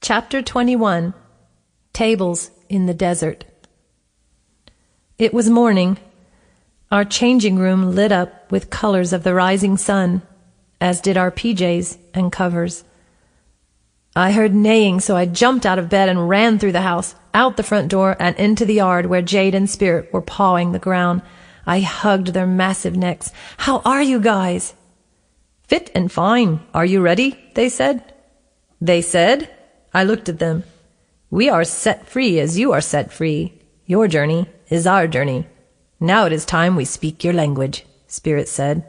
Chapter 21. Tables in the Desert. It was morning. Our changing room lit up with colors of the rising sun, as did our PJs and covers. I heard neighing, so I jumped out of bed and ran through the house, out the front door, and into the yard where Jade and Spirit were pawing the ground. I hugged their massive necks. "How are you guys?" "Fit and fine. Are you ready?" they said. They said? I looked at them. "We are set free as you are set free. Your journey is our journey. Now it is time we speak your language," Spirit said.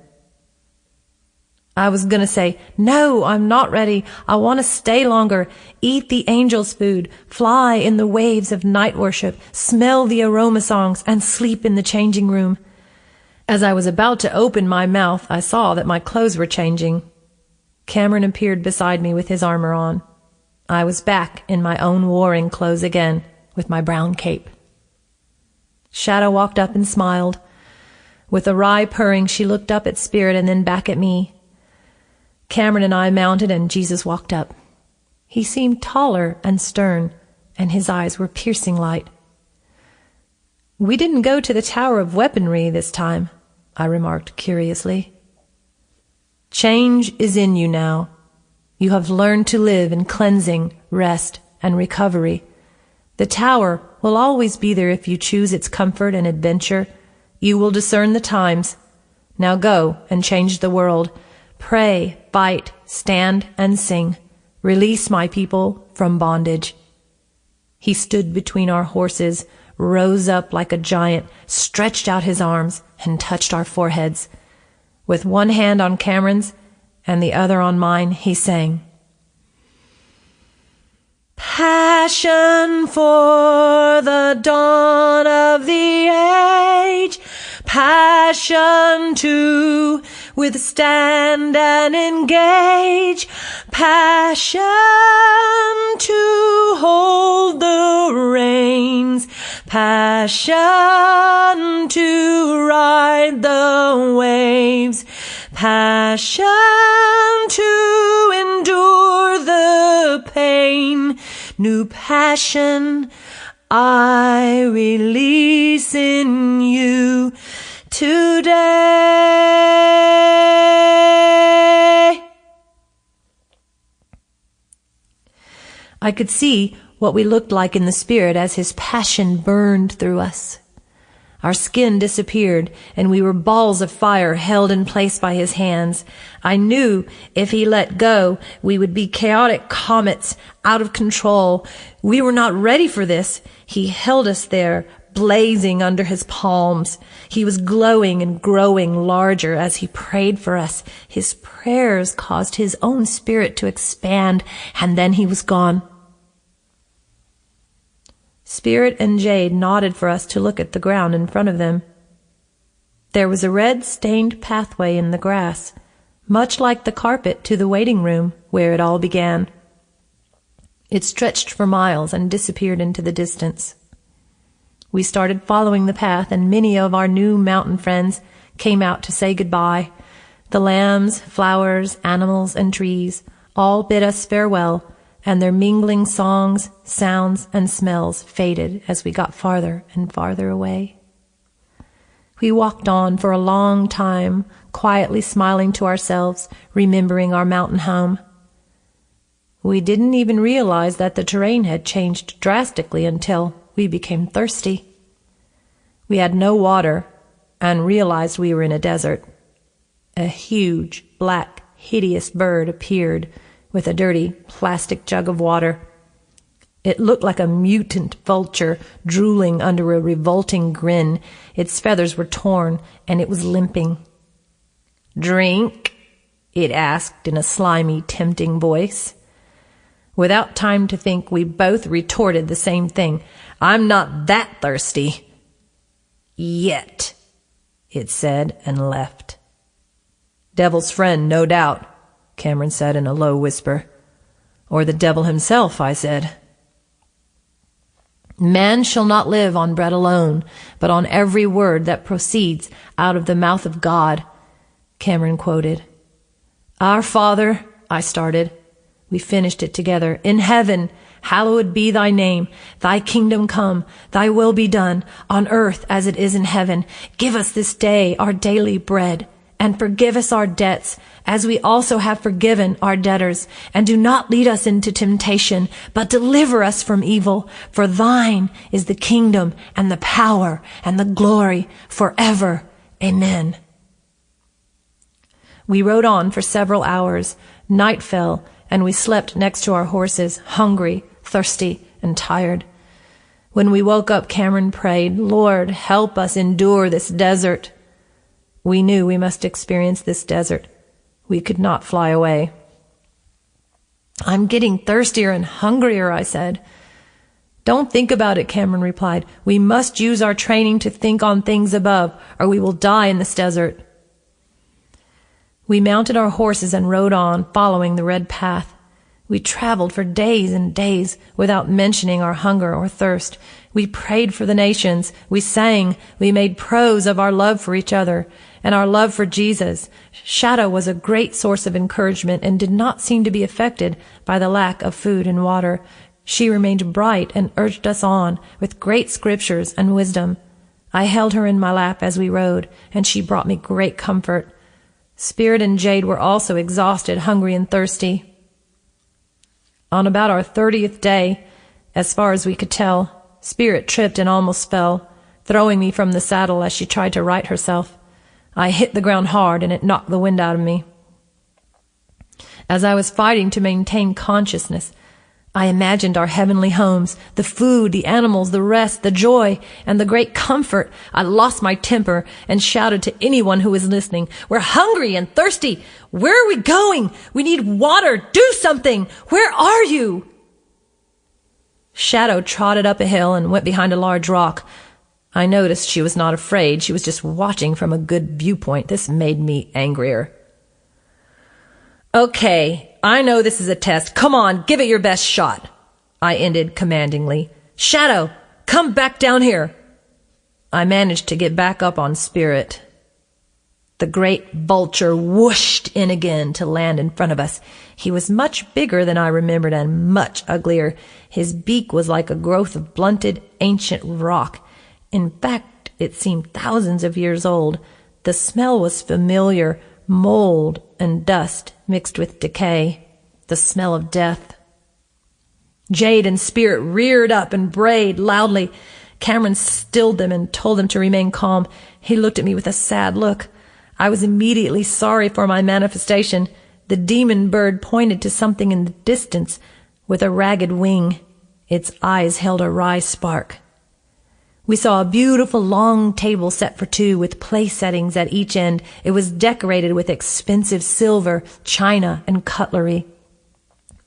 I was going to say, "No, I'm not ready. I want to stay longer, eat the angels' food, fly in the waves of night worship, smell the aroma songs, and sleep in the changing room." As I was about to open my mouth, I saw that my clothes were changing. Cameron appeared beside me with his armor on. I was back in my own warring clothes again, with my brown cape. Shadow walked up and smiled. With a wry purring, she looked up at Spirit and then back at me. Cameron and I mounted, and Jesus walked up. He seemed taller and stern, and his eyes were piercing light. "We didn't go to the Tower of Weaponry this time," I remarked curiously. "Change is in you now. You have learned to live in cleansing, rest, and recovery. The tower will always be there if you choose its comfort and adventure. You will discern the times. Now go and change the world. Pray, fight, stand, and sing. Release my people from bondage." He stood between our horses, rose up like a giant, stretched out his arms, and touched our foreheads. With one hand on Cameron's and the other on mine, he sang, "Passion for the dawn of the age, passion to withstand and engage, passion to hold the reins, passion to ride the waves, passion to endure the pain, new passion I release in you today." I could see what we looked like in the spirit as his passion burned through us. Our skin disappeared, and we were balls of fire held in place by his hands. I knew if he let go, we would be chaotic comets, out of control. We were not ready for this. He held us there, blazing under his palms. He was glowing and growing larger as he prayed for us. His prayers caused his own spirit to expand, and then he was gone. Spirit and Jade nodded for us to look at the ground in front of them. There was a red-stained pathway in the grass, much like the carpet to the waiting room where it all began. It stretched for miles and disappeared into the distance. We started following the path, and many of our new mountain friends came out to say goodbye. The lambs, flowers, animals, and trees all bid us farewell, and their mingling songs, sounds, and smells faded as we got farther and farther away. We walked on for a long time, quietly smiling to ourselves, remembering our mountain home. We didn't even realize that the terrain had changed drastically until we became thirsty. We had no water and realized we were in a desert. A huge, black, hideous bird appeared with a dirty plastic jug of water. It looked like a mutant vulture drooling under a revolting grin. Its feathers were torn, and it was limping. "Drink?" it asked in a slimy, tempting voice. Without time to think, we both retorted the same thing. "I'm not that thirsty." "Yet," it said, and left. "Devil's friend, no doubt," Cameron said in a low whisper. "Or the devil himself," I said. "Man shall not live on bread alone, but on every word that proceeds out of the mouth of God," Cameron quoted. "Our Father," I started. We finished it together. In heaven, hallowed be thy name. Thy kingdom come. Thy will be done on earth as it is in heaven. Give us this day our daily bread, and forgive us our debts as we also have forgiven our debtors. And do not lead us into temptation, but deliver us from evil. For thine is the kingdom and the power and the glory forever. Amen. We rode on for several hours. Night fell, and we slept next to our horses, hungry, thirsty, and tired. When we woke up, Cameron prayed, "Lord, help us endure this desert." We knew we must experience this desert. We could not fly away. "I'm getting thirstier and hungrier," I said. "Don't think about it," Cameron replied. "We must use our training to think on things above, or we will die in this desert." We mounted our horses and rode on, following the red path. We traveled for days and days without mentioning our hunger or thirst. We prayed for the nations. We sang. We made prose of our love for each other and our love for Jesus. Shadow was a great source of encouragement and did not seem to be affected by the lack of food and water. She remained bright and urged us on with great scriptures and wisdom. I held her in my lap as we rode, and she brought me great comfort. Spirit and Jade were also exhausted, hungry, and thirsty. On about our 30th day, as far as we could tell, Spirit tripped and almost fell, throwing me from the saddle as she tried to right herself. I hit the ground hard, and it knocked the wind out of me. As I was fighting to maintain consciousness, I imagined our heavenly homes, the food, the animals, the rest, the joy, and the great comfort. I lost my temper and shouted to anyone who was listening, "We're hungry and thirsty. Where are we going? We need water. Do something. Where are you?" Shadow trotted up a hill and went behind a large rock. I noticed she was not afraid. She was just watching from a good viewpoint. This made me angrier. "Okay, I know this is a test. Come on, give it your best shot," I ended commandingly. "Shadow, come back down here." I managed to get back up on Spirit. The great vulture whooshed in again to land in front of us. He was much bigger than I remembered and much uglier. His beak was like a growth of blunted, ancient rock. In fact, it seemed thousands of years old. The smell was familiar, mold and dust mixed with decay, the smell of death. Jade and Spirit reared up and brayed loudly. Cameron stilled them and told them to remain calm. He looked at me with a sad look. I was immediately sorry for my manifestation. The demon bird pointed to something in the distance with a ragged wing. Its eyes held a wry spark. We saw a beautiful long table set for two with place settings at each end. It was decorated with expensive silver, china, and cutlery.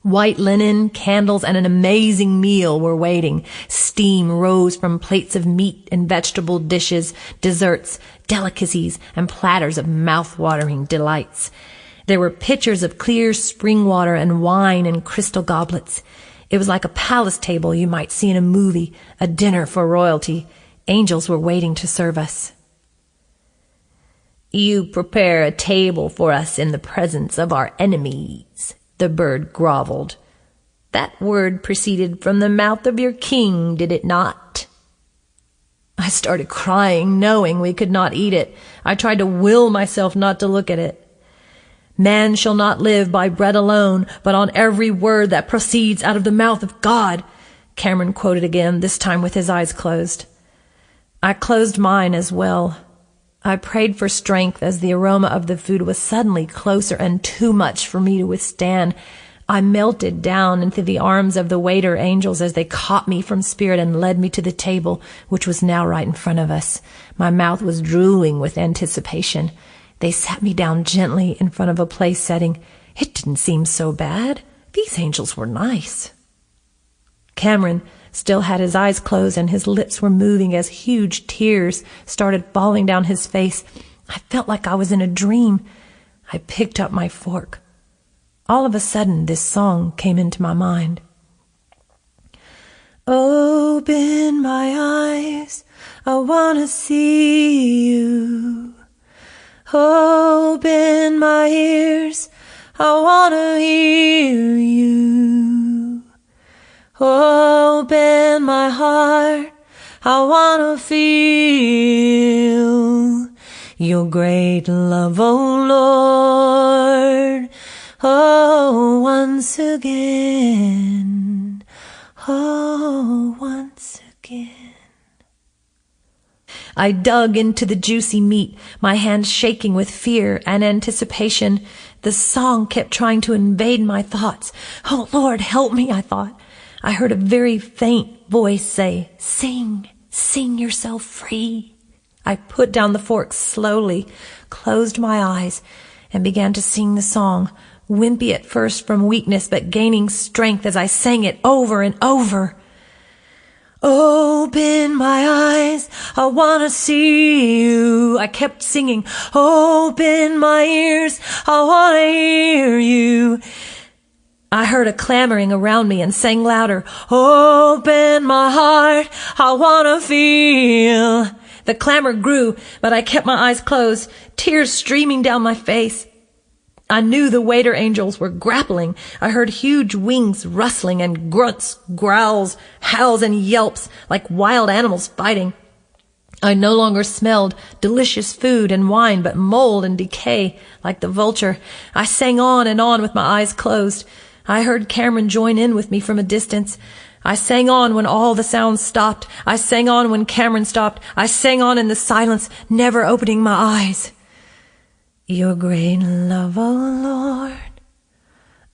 White linen, candles, and an amazing meal were waiting. Steam rose from plates of meat and vegetable dishes, desserts, delicacies, and platters of mouth-watering delights. There were pitchers of clear spring water and wine in crystal goblets. It was like a palace table you might see in a movie, a dinner for royalty. Angels were waiting to serve us. "You prepare a table for us in the presence of our enemies," the bird groveled. "That word proceeded from the mouth of your king, did it not?" I started crying, knowing we could not eat it. I tried to will myself not to look at it. "Man shall not live by bread alone, but on every word that proceeds out of the mouth of God," Cameron quoted again, this time with his eyes closed. I closed mine as well. I prayed for strength as the aroma of the food was suddenly closer and too much for me to withstand. I melted down into the arms of the waiter angels as they caught me from Spirit and led me to the table, which was now right in front of us. My mouth was drooling with anticipation. They sat me down gently in front of a place setting. It didn't seem so bad. These angels were nice. Cameron still had his eyes closed and his lips were moving as huge tears started falling down his face. I felt like I was in a dream. I picked up my fork. All of a sudden, this song came into my mind. "Open my eyes, I want to see you. Open my ears, I wanna hear you. Open my heart, I wanna feel your great love, oh Lord. Oh, once again, oh, once again. I dug into the juicy meat, my hands shaking with fear and anticipation. The song kept trying to invade my thoughts. Oh, Lord, help me, I thought. I heard a very faint voice say, "Sing, sing yourself free." I put down the fork slowly, closed my eyes, and began to sing the song, wimpy at first from weakness, but gaining strength as I sang it over and over. Open my eyes, I wanna see you. I kept singing. Open my ears, I wanna hear you. I heard a clamoring around me and sang louder. Open my heart, I wanna feel. The clamor grew, but I kept my eyes closed, tears streaming down my face. I knew the waiter angels were grappling. I heard huge wings rustling and grunts, growls, howls, and yelps like wild animals fighting. I no longer smelled delicious food and wine, but mold and decay like the vulture. I sang on and on with my eyes closed. I heard Cameron join in with me from a distance. I sang on when all the sounds stopped. I sang on when Cameron stopped. I sang on in the silence, never opening my eyes. Your great love, oh Lord,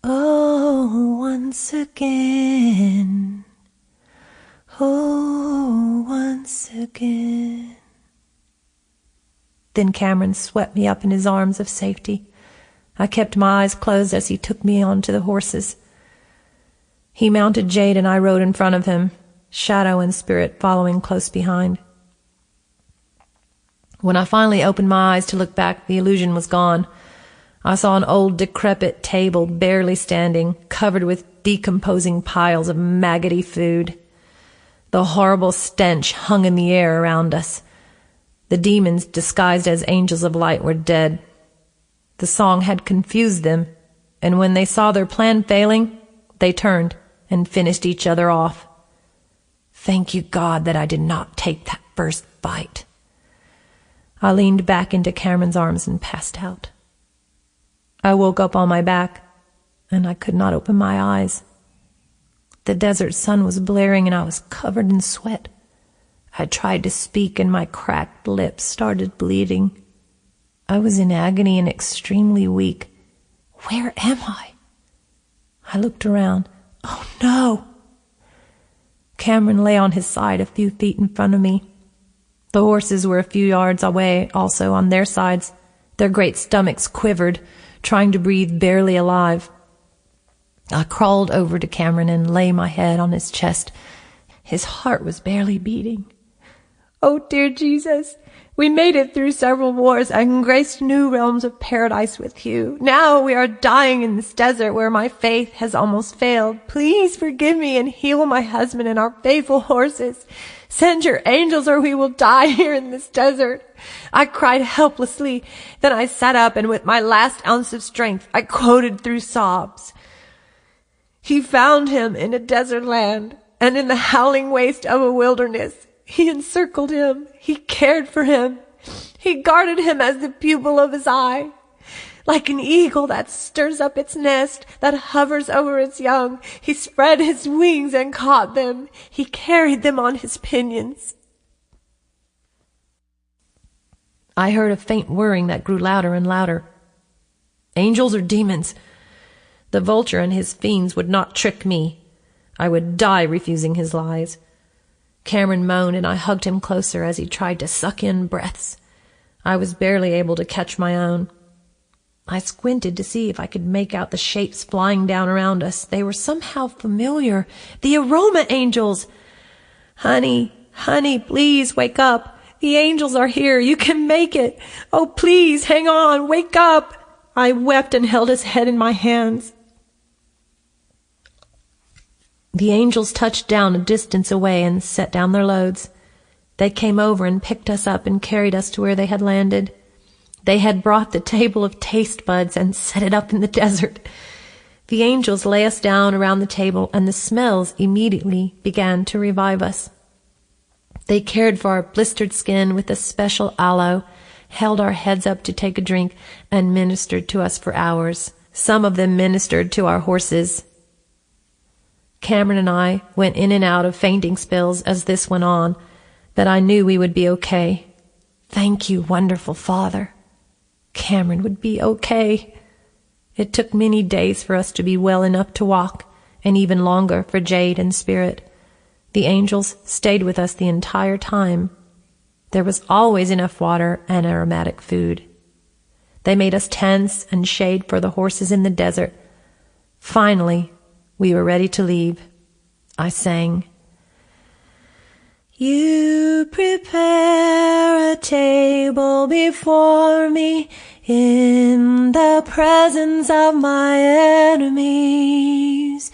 oh, once again, oh, once again. Then Cameron swept me up in his arms of safety. I kept my eyes closed as he took me onto the horses. He mounted Jade and I rode in front of him, Shadow and Spirit following close behind. When I finally opened my eyes to look back, the illusion was gone. I saw an old decrepit table barely standing, covered with decomposing piles of maggoty food. The horrible stench hung in the air around us. The demons, disguised as angels of light, were dead. The song had confused them, and when they saw their plan failing, they turned and finished each other off. Thank you, God, that I did not take that first bite. I leaned back into Cameron's arms and passed out. I woke up on my back, and I could not open my eyes. The desert sun was blaring, and I was covered in sweat. I tried to speak, and my cracked lips started bleeding. I was in agony and extremely weak. Where am I? I looked around. Oh, no! Cameron lay on his side a few feet in front of me. The horses were a few yards away, also on their sides. Their great stomachs quivered, trying to breathe, barely alive. I crawled over to Cameron and lay my head on his chest. His heart was barely beating. Oh, dear Jesus, we made it through several wars and graced new realms of paradise with you. Now we are dying in this desert where my faith has almost failed. Please forgive me and heal my husband and our faithful horses. Send your angels or we will die here in this desert. I cried helplessly. Then I sat up and with my last ounce of strength, I quoted through sobs. He found him in a desert land and in the howling waste of a wilderness. He encircled him. He cared for him. He guarded him as the pupil of his eye. Like an eagle that stirs up its nest, that hovers over its young, he spread his wings and caught them. He carried them on his pinions. I heard a faint whirring that grew louder and louder. Angels or demons? The vulture and his fiends would not trick me. I would die refusing his lies. Cameron moaned, and I hugged him closer as he tried to suck in breaths. I was barely able to catch my own. I squinted to see if I could make out the shapes flying down around us. They were somehow familiar. The aroma angels! Honey, honey, please wake up. The angels are here. You can make it. Oh, please, hang on. Wake up. I wept and held his head in my hands. The angels touched down a distance away and set down their loads. They came over and picked us up and carried us to where they had landed. They had brought the table of taste buds and set it up in the desert. The angels lay us down around the table, and the smells immediately began to revive us. They cared for our blistered skin with a special aloe, held our heads up to take a drink, and ministered to us for hours. Some of them ministered to our horses. Cameron and I went in and out of fainting spells as this went on, but I knew we would be okay. Thank you, wonderful Father. Cameron would be okay. It took many days for us to be well enough to walk, and even longer for Jade and Spirit. The angels stayed with us the entire time. There was always enough water and aromatic food. They made us tents and shade for the horses in the desert. Finally, we were ready to leave. I sang, "You prepare a table before me in the presence of my enemies.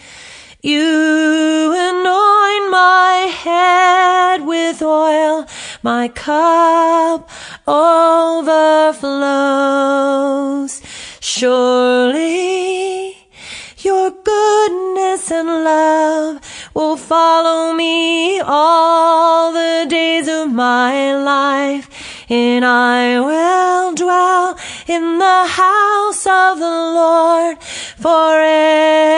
You anoint my head with oil, my cup overflows. Surely your goodness and love will follow me all the days of my life, and I will dwell in the house of the Lord forever."